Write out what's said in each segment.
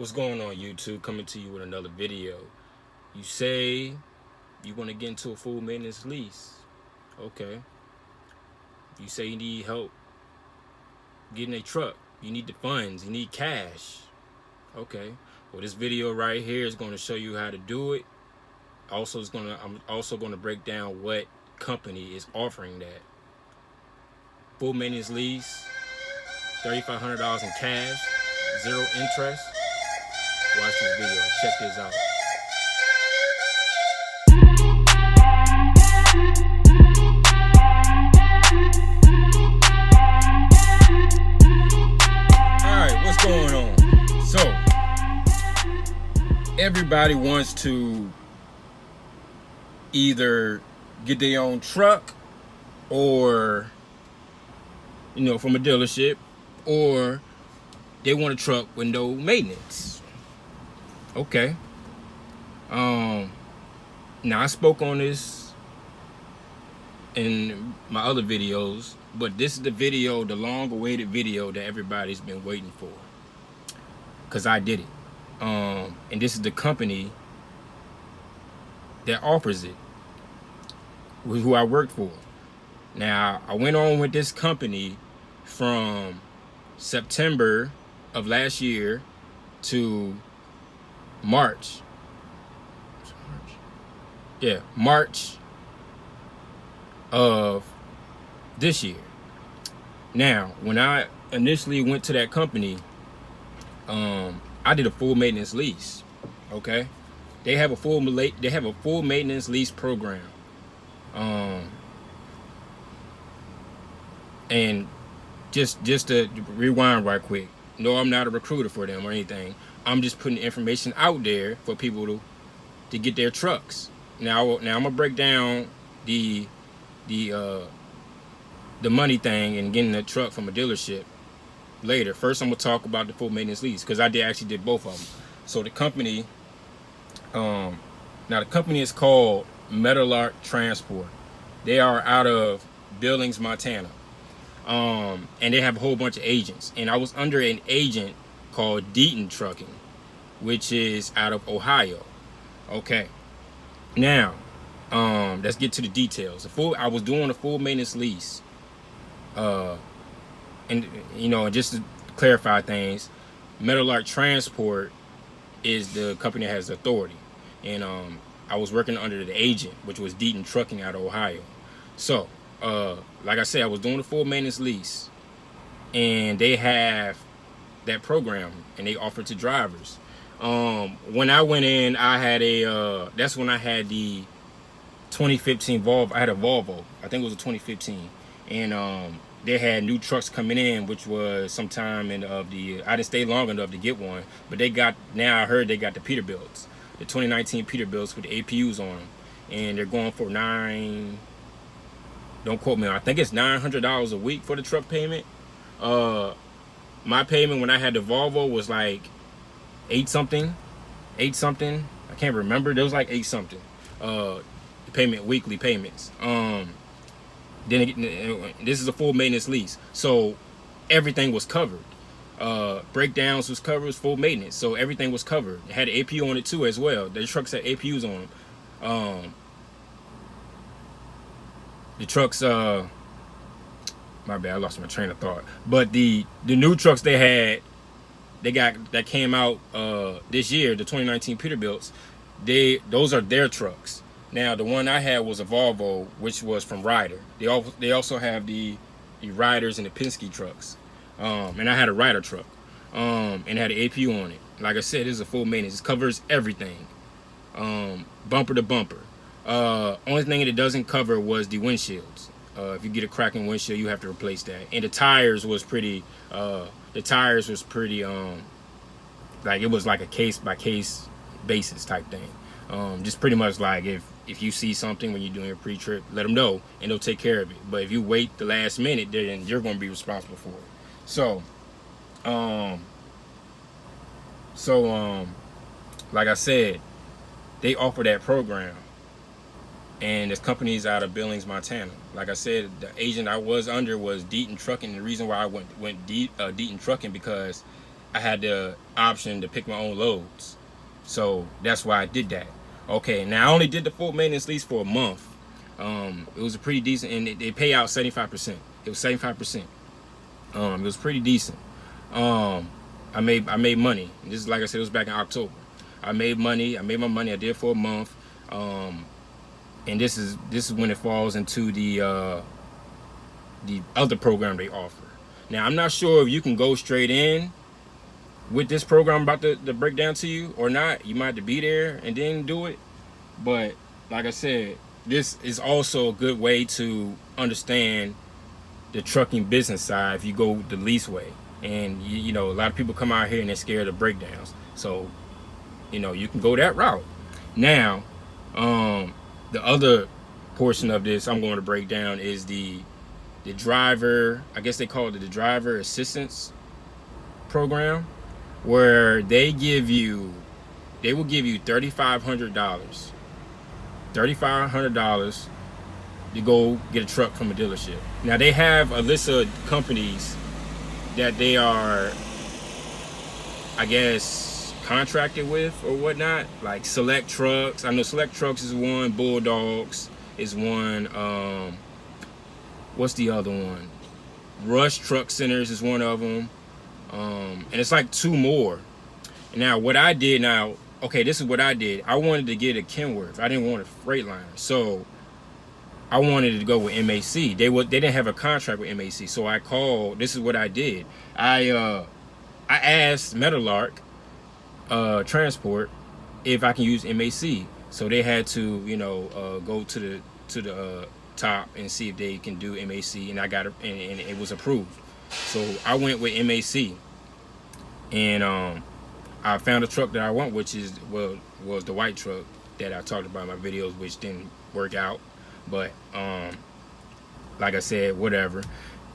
What's going on, YouTube? Coming to you with another video. You say you want to get into a full maintenance lease. Okay. You say you need help getting a truck. You need the funds. You need cash. Okay. Well, this video right here is going to show you how to do it. I'm also going to break down what company is offering that. Full maintenance lease, $3,500 in cash, zero interest. Watch this video. Check this out. Alright, what's going on? So, everybody wants to either get their own truck or, from a dealership, or they want a truck with no maintenance. Okay. Now I spoke on this in my other videos, but this is the video, the long-awaited video that everybody's been waiting for, because I did it. And this is the company that offers it, who I worked for. Now, I went on with this company from September of last year to March of this year. Now, when I initially went to that company, I did a full maintenance lease. Okay, they have a full maintenance lease program. And just to rewind right quick, no, I'm not a recruiter for them or anything. I'm just putting information out there for people to get their trucks. Now I'm gonna break down the money thing and getting a truck from a dealership later. First, I'm gonna talk about the full maintenance lease, because I actually did both of them. So the company, now the company is called Maintenance Transport. They are out of Billings, Montana, and they have a whole bunch of agents. And I was under an agent called Deaton Trucking, which is out of Ohio. Okay. Now, let's get to the details. I was doing a full maintenance lease, and just to clarify things, Maintenance Transport is the company that has authority, and I was working under the agent, which was Deaton Trucking out of Ohio. So, like I said, I was doing a full maintenance lease, and they have that program, and they offer to drivers. When I went in, I had that's when I had the 2015 Volvo. I had a Volvo. I think it was a 2015, and they had new trucks coming in, which was sometime I didn't stay long enough to get one, but now I heard they got the Peterbilts, the 2019 Peterbilts with the APUs on them, and they're going for don't quote me, I think it's $900 a week for the truck payment. My payment when I had the Volvo was like eight something. I can't remember. There was like eight something. Weekly payments. Then this is a full maintenance lease, so everything was covered. Breakdowns was covered. It was full maintenance, so everything was covered. It had an APU on it too as well. The trucks had APUs on them. The trucks, my bad, I lost my train of thought. But the new trucks that came out this year, the 2019 Peterbilts, those are their trucks. Now the one I had was a Volvo, which was from Ryder. They also have the Ryders and the Penske trucks, and I had a Ryder truck, and it had an APU on it. Like I said, this is a full maintenance. It covers everything, bumper to bumper. Only thing it doesn't cover was the windshields. If you get a cracking windshield, you have to replace that. And the tires was pretty. Like it was like a case by case basis type thing. Just pretty much like if you see something when you're doing your pre-trip, let them know and they'll take care of it. But if you wait the last minute, then you're going to be responsible for it. So, like I said, they offer that program. And this company's out of Billings, Montana. Like I said, the agent I was under was Deaton Trucking. The reason why I went Deaton Trucking, because I had the option to pick my own loads. So that's why I did that. Okay, now I only did the full maintenance lease for a month. It was a pretty decent, and they pay out 75%. It was 75%. It was pretty decent. I made money. This is, like I said, it was back in October. I made money. I made my money. I did it for a month. And this is when it falls into the other program they offer. Now I'm not sure if you can go straight in with this program I'm about to break down to you or not. You might have to be there and then do it. But like I said, this is also a good way to understand the trucking business side if you go the lease way. And you know, a lot of people come out here and they're scared of breakdowns. So, you know, you can go that route. Now, the other portion of this I'm going to break down is the driver, I guess they call it the driver assistance program, where they will give you $3,500 to go get a truck from a dealership. Now they have a list of companies that they are, I guess, contracted with or whatnot, like Select Trucks. I know Select Trucks is one, Bulldogs is one, what's the other one? Rush Truck Centers is one of them. And it's like two more. Now what I did okay, this is what I did. I wanted to get a Kenworth. I didn't want a Freightliner. So I wanted to go with MAC. They didn't have a contract with MAC. So I called, this is what I did. I asked Meadowlark Transport if I can use MAC. So they had to, you know, go to the top and see if they can do MAC, and I got it, and it was approved. So I went with MAC, and I found a truck that I want, which was the white truck that I talked about in my videos, which didn't work out. But like I said, whatever.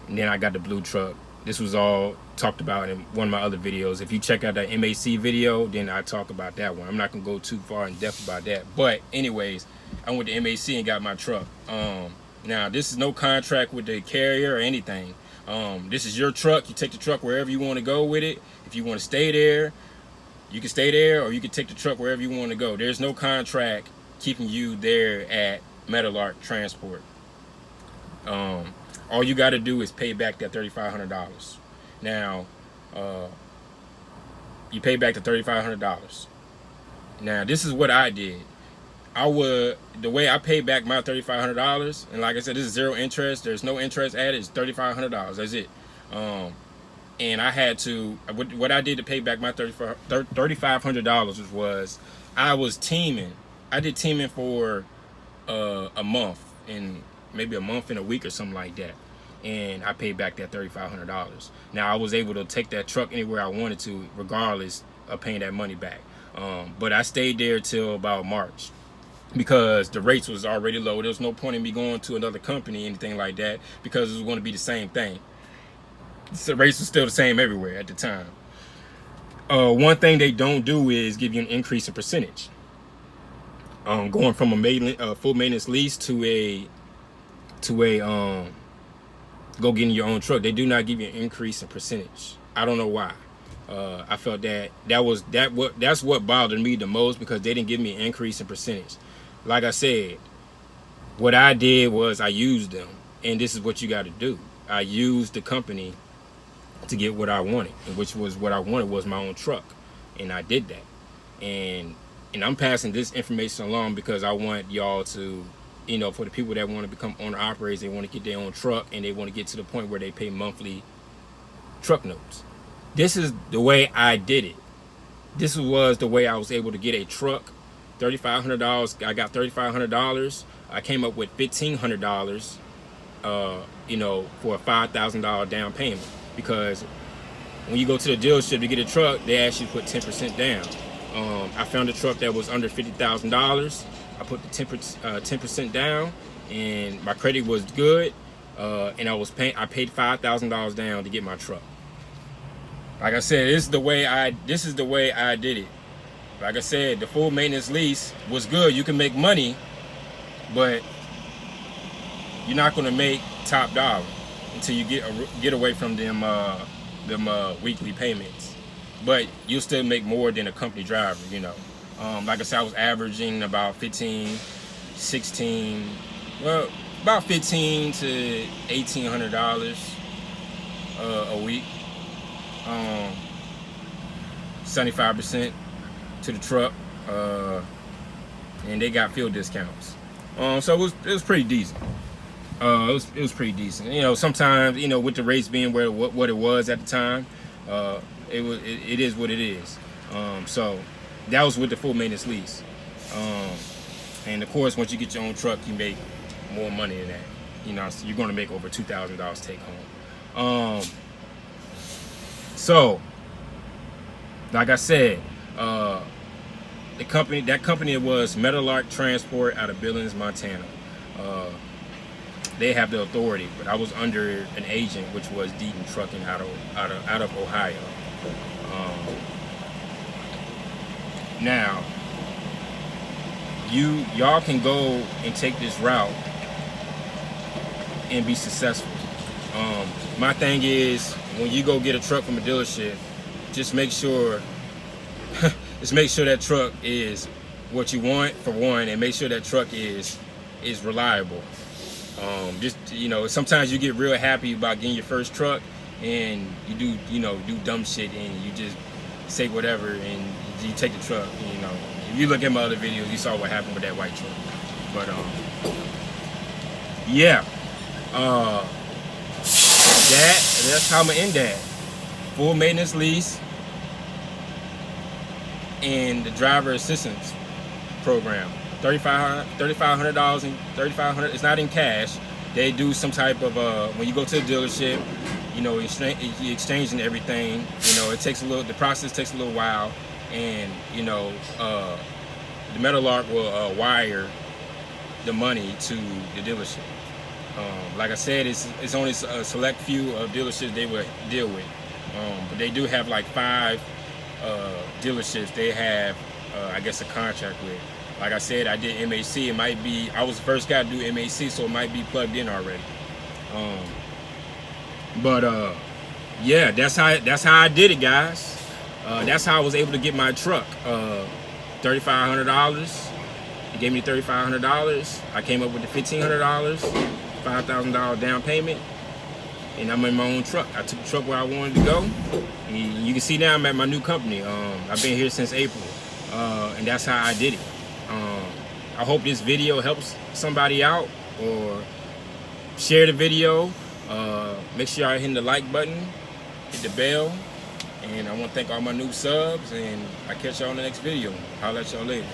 And then I got the blue truck. This was all talked about in one of my other videos. If you check out that MAC video, then I talk about that one. I'm not gonna go too far in depth about that. But anyways, I went to MAC and got my truck. Now this is no contract with the carrier or anything. This is your truck. You take the truck wherever you want to go with it. If you want to stay there, you can stay there, or you can take the truck wherever you want to go. There's no contract keeping you there at Meadowlark Transport. All you got to do is pay back that $3,500. Now, you pay back the $3,500. Now, this is what I did. The way I paid back my $3,500, and like I said, this is zero interest. There's no interest added. It's $3,500. That's it. And I had to, what I did to pay back my $3,500 was I was teaming. I did teaming for a month, and maybe a month and a week or something like that. And I paid back that $3,500. Now I was able to take that truck anywhere I wanted to, regardless of paying that money back. But I stayed there till about March, because the rates was already low. There was no point in me going to another company, anything like that, because it was going to be the same thing. The rates was still the same everywhere at the time. One thing they don't do is give you an increase in percentage. Going from a full maintenance lease to a go getting your own truck, they do not give you an increase in percentage. I don't know why. I felt that's what bothered me the most, because they didn't give me an increase in percentage. Like I said, what I did was I used them, and this is what you got to do. I used the company to get what I wanted, and which was what I wanted was my own truck, and I did that. And I'm passing this information along because I want y'all to, you know, for the people that want to become owner operators, they want to get their own truck, and they want to get to the point where they pay monthly truck notes. This is the way I did it. This was the way I was able to get a truck. $3,500. I got $3,500. I came up with $1,500. You know, for a $5,000 down payment, because when you go to the dealership to get a truck, they ask you to put 10% down. I found a truck that was under $50,000. I put the 10% down, and my credit was good, and I paid $5,000 down to get my truck. Like I said, this is the way I did it. Like I said, the full maintenance lease was good. You can make money, but you're not going to make top dollar until you get away from them weekly payments. but you'll still make more than a company driver, like I said, I was averaging about 16, well, about 15 to $1,800 a week. 75% to the truck, and they got fuel discounts. So it was pretty decent. It was pretty decent. Sometimes with the rates being what it was at the time, it is what it is. So that was with the full maintenance lease. And of course, once you get your own truck, you make more money than that. So you're going to make over $2,000 take home. So, like I said, that company was Meadowlark Transport out of Billings, Montana. They have the authority, but I was under an agent, which was Deaton Trucking out of Ohio. Now, y'all can go and take this route and be successful. My thing is, when you go get a truck from a dealership, just make sure that truck is what you want, for one, and make sure that truck is reliable. Sometimes you get real happy about getting your first truck, and you do dumb shit, and you just say whatever, and you take the truck. If you look at my other videos, you saw what happened with that white truck. But yeah, that's how I'm gonna end that. Full maintenance lease and the driver assistance program. $3,500 and $3,500. It's not in cash. They do some type of when you go to the dealership, you're exchanging everything. The process takes a little while, and the Meadowlark will wire the money to the dealership. Like I said, it's only a select few of dealerships they will deal with, but they do have like 5 dealerships they have, I guess, a contract with. Like I said, I did MAC. I was the first guy to do MAC, so it might be plugged in already. Yeah, that's how I did it, guys. That's how I was able to get my truck. $3,500. He gave me $3,500. I came up with the $1,500, $5,000 down payment, and I'm in my own truck. I took the truck where I wanted to go. And you can see now I'm at my new company. I've been here since April, and that's how I did it. I hope this video helps somebody out, or share the video. Make sure y'all hitting the like button, hit the bell, and I want to thank all my new subs, and I'll catch y'all in the next video. I'll let y'all later.